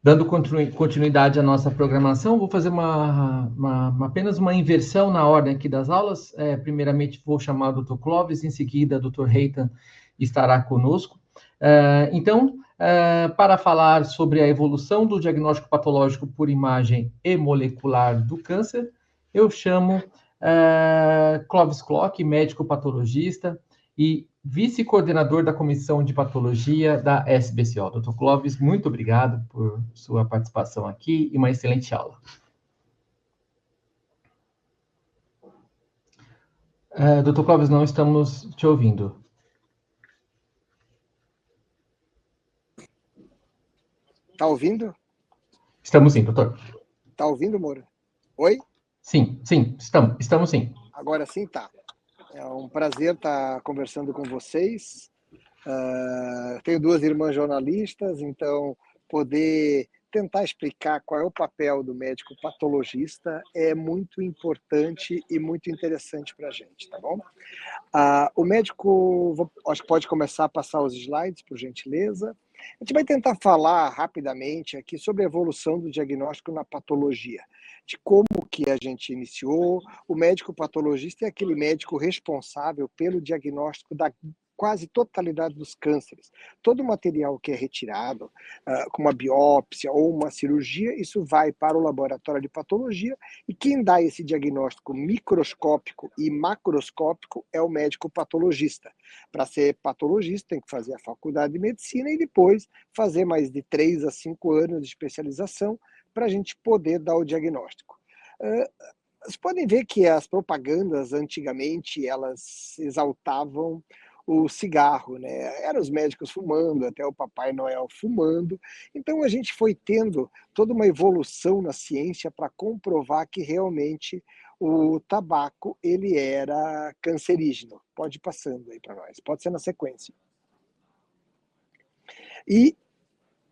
Dando continuidade à nossa programação, vou fazer apenas uma inversão na ordem aqui das aulas. Primeiramente, vou chamar o Dr. Clóvis, em seguida, o Dr. Reitan estará conosco. Então, para falar sobre a evolução do diagnóstico patológico por imagem e molecular do câncer, eu chamo Clóvis Clock, médico patologista e vice-coordenador da Comissão de Patologia da SBCO. Dr. Clóvis, muito obrigado por sua participação aqui e uma excelente aula. Dr. Clóvis, não estamos te ouvindo. Está ouvindo? Estamos sim, doutor. Está ouvindo, Moura? Oi? Sim, estamos sim. Agora sim, tá. É um prazer estar conversando com vocês. Tenho duas irmãs jornalistas, então poder tentar explicar qual é o papel do médico patologista é muito importante e muito interessante para a gente, tá bom? O médico, acho que pode começar a passar os slides, por gentileza. A gente vai tentar falar rapidamente aqui sobre a evolução do diagnóstico na patologia, de como que a gente iniciou. O médico patologista é aquele médico responsável pelo diagnóstico da quase totalidade dos cânceres. Todo o material que é retirado, como uma biópsia ou uma cirurgia, isso vai para o laboratório de patologia e quem dá esse diagnóstico microscópico e macroscópico é o médico patologista. Para ser patologista tem que fazer a faculdade de medicina e depois fazer mais de 3 a 5 anos de especialização para a gente poder dar o diagnóstico. Vocês podem ver que as propagandas antigamente elas exaltavam o cigarro, né? Eram os médicos fumando, até o Papai Noel fumando. Então a gente foi tendo toda uma evolução na ciência para comprovar que realmente o tabaco ele era cancerígeno. Pode ir passando aí para nós, pode ser na sequência. E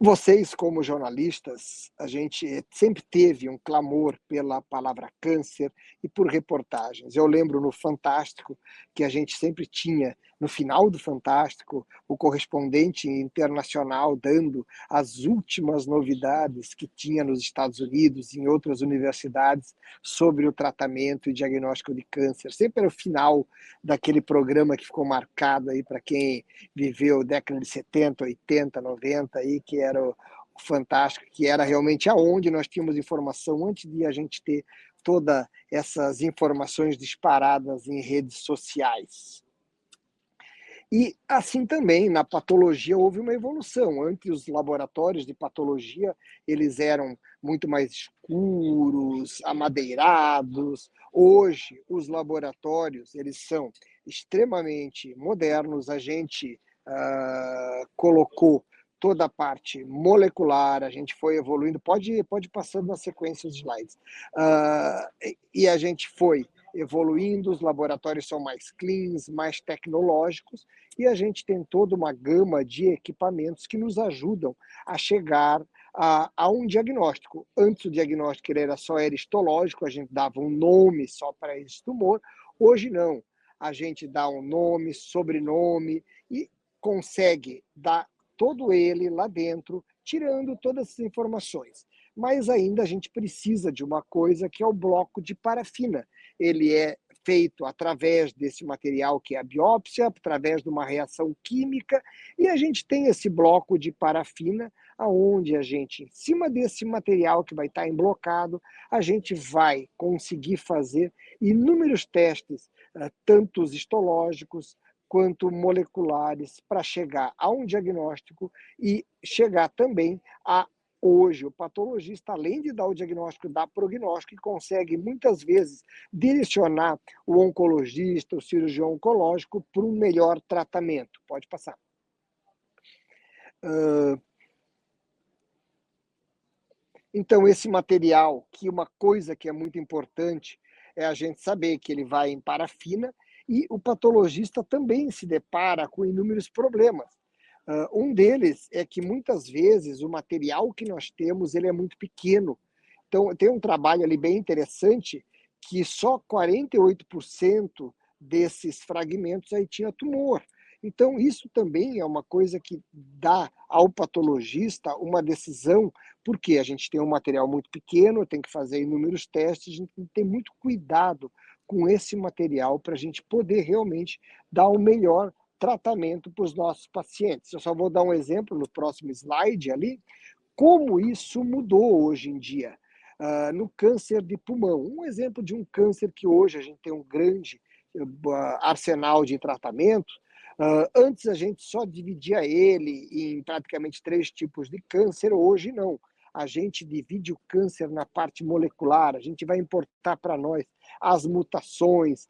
vocês, como jornalistas, a gente sempre teve um clamor pela palavra câncer e por reportagens. Eu lembro no Fantástico que a gente sempre tinha, no final do Fantástico, o correspondente internacional dando as últimas novidades que tinha nos Estados Unidos e em outras universidades sobre o tratamento e diagnóstico de câncer. Sempre era o final daquele programa que ficou marcado aí para quem viveu década de 70, 80, 90, aí, que era o Fantástico, que era realmente aonde nós tínhamos informação antes de a gente ter todas essas informações disparadas em redes sociais. E assim também, na patologia, houve uma evolução. Antes, os laboratórios de patologia, eles eram muito mais escuros, amadeirados. Hoje, os laboratórios, eles são extremamente modernos. A gente colocou toda a parte molecular, a gente foi evoluindo. Pode passando na sequência os slides. E a gente foi evoluindo, os laboratórios são mais cleans, mais tecnológicos, e a gente tem toda uma gama de equipamentos que nos ajudam a chegar a um diagnóstico. Antes o diagnóstico era histológico, a gente dava um nome só para esse tumor. Hoje não, a gente dá um nome, sobrenome e consegue dar todo ele lá dentro, tirando todas essas informações. Mas ainda a gente precisa de uma coisa que é o bloco de parafina. Ele é feito através desse material que é a biópsia, através de uma reação química, e a gente tem esse bloco de parafina, aonde a gente, em cima desse material que vai estar emblocado, a gente vai conseguir fazer inúmeros testes, tanto histológicos quanto moleculares, para chegar a um diagnóstico e chegar também a hoje, o patologista, além de dar o diagnóstico, dá prognóstico e consegue, muitas vezes, direcionar o oncologista, o cirurgião oncológico, para um melhor tratamento. Pode passar. Então, esse material, que uma coisa que é muito importante é a gente saber que ele vai em parafina e o patologista também se depara com inúmeros problemas. Um deles é que muitas vezes o material que nós temos ele é muito pequeno. Então tem um trabalho ali bem interessante que só 48% desses fragmentos aí tinha tumor. Então, isso também é uma coisa que dá ao patologista uma decisão, porque a gente tem um material muito pequeno, tem que fazer inúmeros testes, a gente tem que ter muito cuidado com esse material para a gente poder realmente dar o melhor tratamento para os nossos pacientes. Eu só vou dar um exemplo no próximo slide ali, como isso mudou hoje em dia no câncer de pulmão. Um exemplo de um câncer que hoje a gente tem um grande arsenal de tratamento. Antes a gente só dividia ele em praticamente 3 tipos de câncer, hoje não. A gente divide o câncer na parte molecular, a gente vai importar para nós as mutações,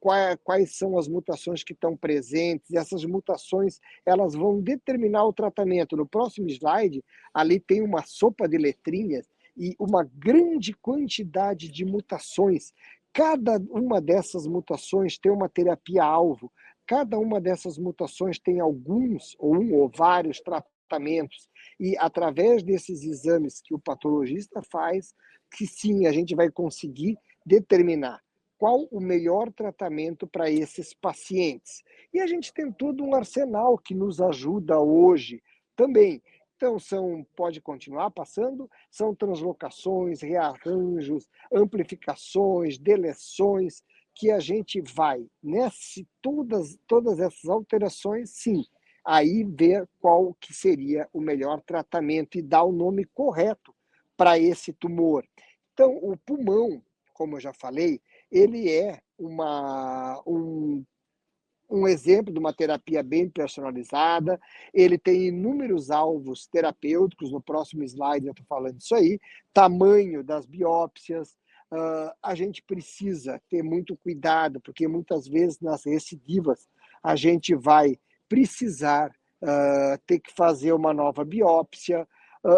quais são as mutações que estão presentes, e essas mutações elas vão determinar o tratamento. No próximo slide, ali tem uma sopa de letrinhas e uma grande quantidade de mutações. Cada uma dessas mutações tem uma terapia-alvo, cada uma dessas mutações tem alguns, ou um ou vários tratamentos, e através desses exames que o patologista faz, que sim, a gente vai conseguir determinar qual o melhor tratamento para esses pacientes. E a gente tem todo um arsenal que nos ajuda hoje também. Então, pode continuar passando, são translocações, rearranjos, amplificações, deleções, que a gente vai, todas essas alterações, sim, aí ver qual que seria o melhor tratamento e dar o nome correto para esse tumor. Então, o pulmão, como eu já falei, ele é um exemplo de uma terapia bem personalizada, ele tem inúmeros alvos terapêuticos, no próximo slide eu estou falando disso aí, tamanho das biópsias, a gente precisa ter muito cuidado, porque muitas vezes nas recidivas a gente vai precisar ter que fazer uma nova biópsia,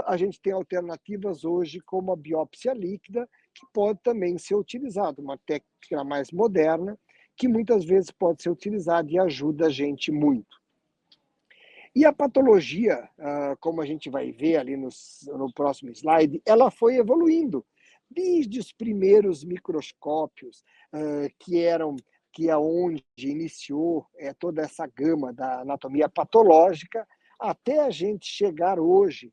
a gente tem alternativas hoje como a biópsia líquida, que pode também ser utilizada, uma técnica mais moderna, que muitas vezes pode ser utilizada e ajuda a gente muito. E a patologia, como a gente vai ver ali no próximo slide, ela foi evoluindo. Desde os primeiros microscópios, que é onde iniciou toda essa gama da anatomia patológica, até a gente chegar hoje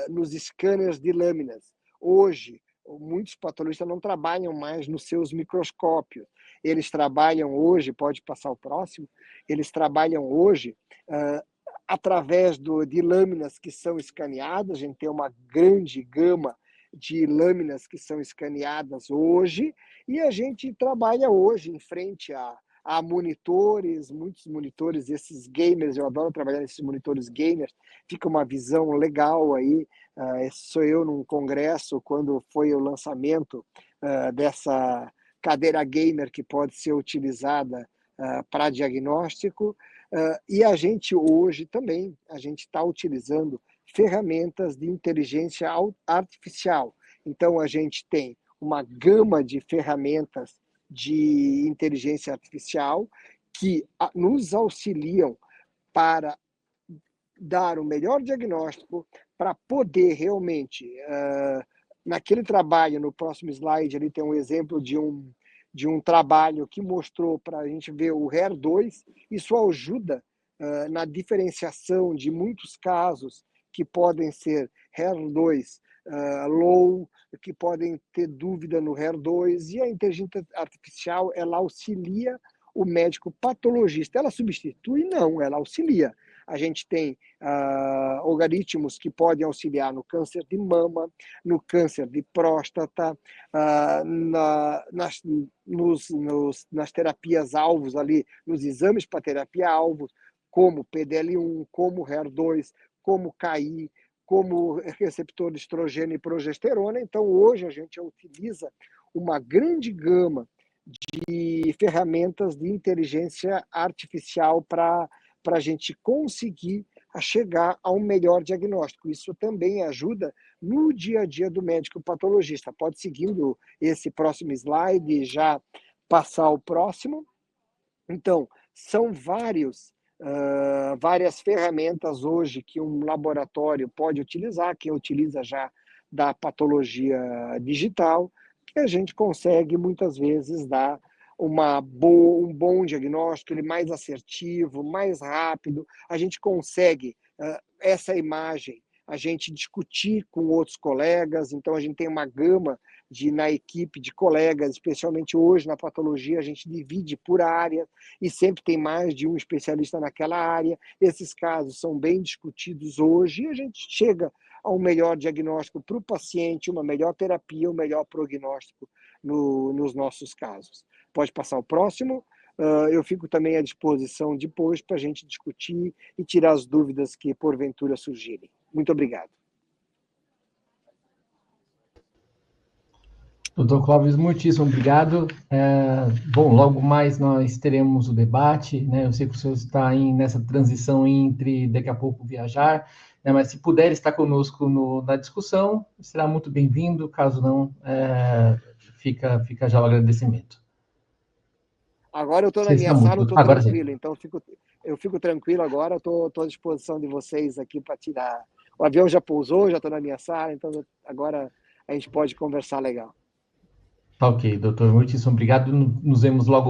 nos scanners de lâminas. Hoje, muitos patologistas não trabalham mais nos seus microscópios. Eles trabalham hoje, pode passar o próximo, eles trabalham hoje através de lâminas que são escaneadas. A gente tem uma grande gama de lâminas que são escaneadas hoje, e a gente trabalha hoje em frente a monitores, muitos monitores, esses gamers, eu adoro trabalhar nesses monitores gamers, fica uma visão legal aí. Sou eu num congresso, quando foi o lançamento dessa cadeira gamer que pode ser utilizada para diagnóstico, e a gente hoje também, a gente está utilizando ferramentas de inteligência artificial. Então, a gente tem uma gama de ferramentas de inteligência artificial que nos auxiliam para dar o melhor diagnóstico, para poder realmente, naquele trabalho, no próximo slide, ali tem um exemplo de um trabalho que mostrou para a gente ver o HER2, isso ajuda na diferenciação de muitos casos que podem ser HER2 low, que podem ter dúvida no HER2, e a inteligência artificial, ela auxilia o médico patologista. Ela substitui? Não, ela auxilia. A gente tem algoritmos que podem auxiliar no câncer de mama, no câncer de próstata, nas terapias-alvos ali, nos exames para terapia-alvos, como PDL1, como HER2, como KI, como receptor de estrogênio e progesterona. Então, hoje a gente utiliza uma grande gama de ferramentas de inteligência artificial para a gente conseguir chegar a um melhor diagnóstico. Isso também ajuda no dia a dia do médico patologista. Pode, seguindo esse próximo slide, e já passar o próximo. Então, são várias ferramentas hoje que um laboratório pode utilizar, que utiliza já da patologia digital, que a gente consegue muitas vezes dar um bom diagnóstico, ele mais assertivo, mais rápido, a gente consegue essa imagem, a gente discutir com outros colegas, então a gente tem uma gama na equipe de colegas, especialmente hoje na patologia, a gente divide por área e sempre tem mais de um especialista naquela área. Esses casos são bem discutidos hoje e a gente chega a um melhor diagnóstico para o paciente, uma melhor terapia, um melhor prognóstico nos nossos casos. Pode passar o próximo. Eu fico também à disposição depois para a gente discutir e tirar as dúvidas que porventura surgirem. Muito obrigado. Doutor Clóvis, muitíssimo obrigado. Bom, logo mais nós teremos o debate, né? Eu sei que o senhor está nessa transição entre daqui a pouco viajar, né? Mas se puder estar conosco na discussão, será muito bem-vindo. Caso não, fica já o agradecimento. Agora eu estou na minha sala, eu estou tranquilo, então eu fico tranquilo agora, estou à disposição de vocês aqui para tirar. O avião já pousou, já estou na minha sala, então agora a gente pode conversar legal. Ok, doutor, muitíssimo obrigado. Nos vemos logo